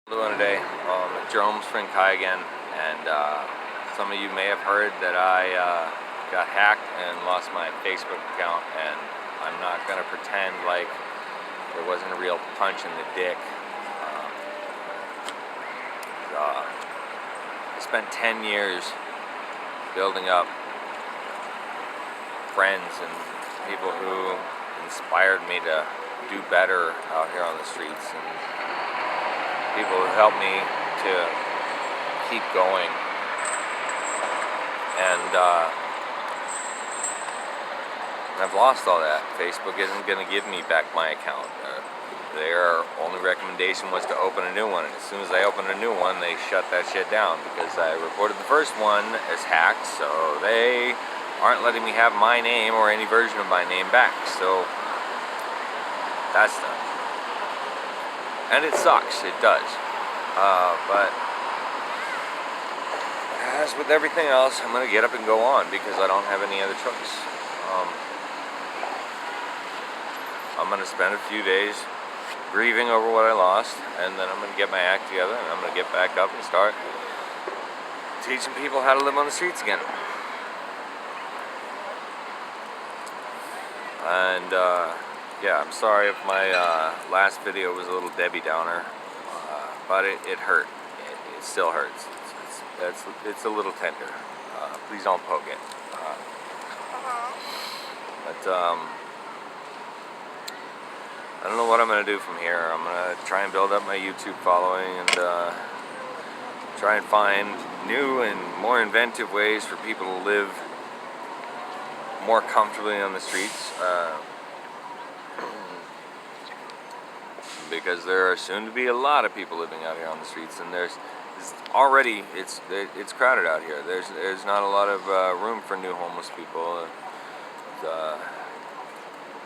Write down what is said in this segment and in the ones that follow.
Doing today. Jerome's friend Kai again, and some of you may have heard that I got hacked and lost my Facebook account, and I'm not gonna pretend like there wasn't a real punch in the dick. I spent 10 years building up friends and people who inspired me to do better out here on the streets, and people who helped me to keep going. And I've lost all that. Facebook isn't going to give me back my account. Their only recommendation was to open a new one, and as soon as I opened a new one, they shut that shit down because I reported the first one as hacked, so they aren't letting me have my name or any version of my name back. So that's done. And it sucks, it does. But as with everything else, I'm going to get up and go on because I don't have any other choice. I'm going to spend a few days grieving over what I lost, and then I'm going to get my act together, and I'm going to get back up and start teaching people how to live on the streets again. And yeah, I'm sorry if my last video was a little Debbie Downer, but it hurt. It still hurts. It's a little tender. Please don't poke it. But I don't know what I'm going to do from here. I'm going to try and build up my YouTube following and try and find new and more inventive ways for people to live more comfortably on the streets. Because there are soon to be a lot of people living out here on the streets, and it's crowded out here. There's not a lot of room for new homeless people.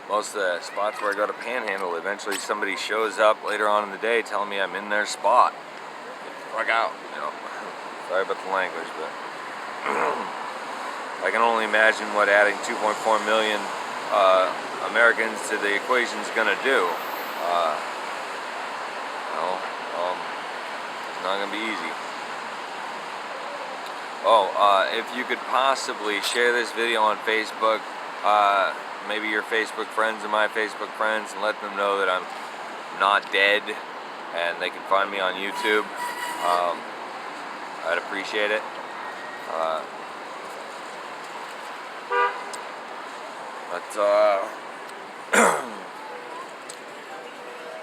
Most of the spots where I go to panhandle, eventually somebody shows up later on in the day telling me I'm in their spot. Get the fuck out, you know. Sorry about the language, but I can only imagine what adding 2.4 million Americans to the equation is going to do. It's not going to be easy. If you could possibly share this video on Facebook, maybe your Facebook friends and my Facebook friends, and let them know that I'm not dead and they can find me on YouTube. I'd appreciate it.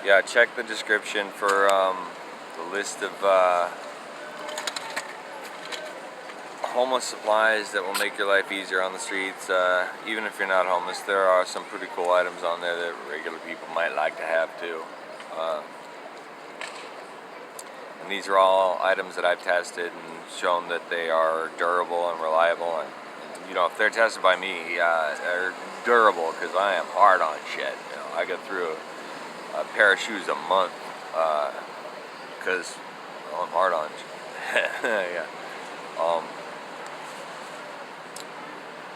Yeah, check the description for the list of homeless supplies that will make your life easier on the streets. Even if you're not homeless, there are some pretty cool items on there that regular people might like to have too. And these are all items that I've tested and shown that they are durable and reliable. And you know, if they're tested by me, they're durable because I am hard on shit. You know, I go through a pair of shoes a month because I'm hard on shit. Yeah.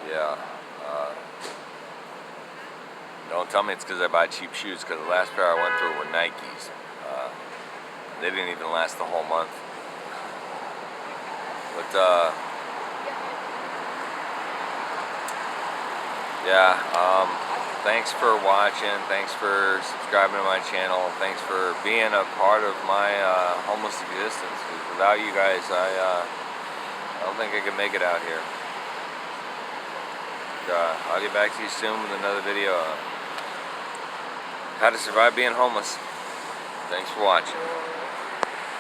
Yeah. Don't tell me it's because I buy cheap shoes, because the last pair I went through were Nikes. They didn't even last the whole month. But yeah, thanks for watching. Thanks for subscribing to my channel. Thanks for being a part of my homeless existence. Because without you guys, I don't think I could make it out here. I'll get back to you soon with another video on how to survive being homeless. Thanks for watching.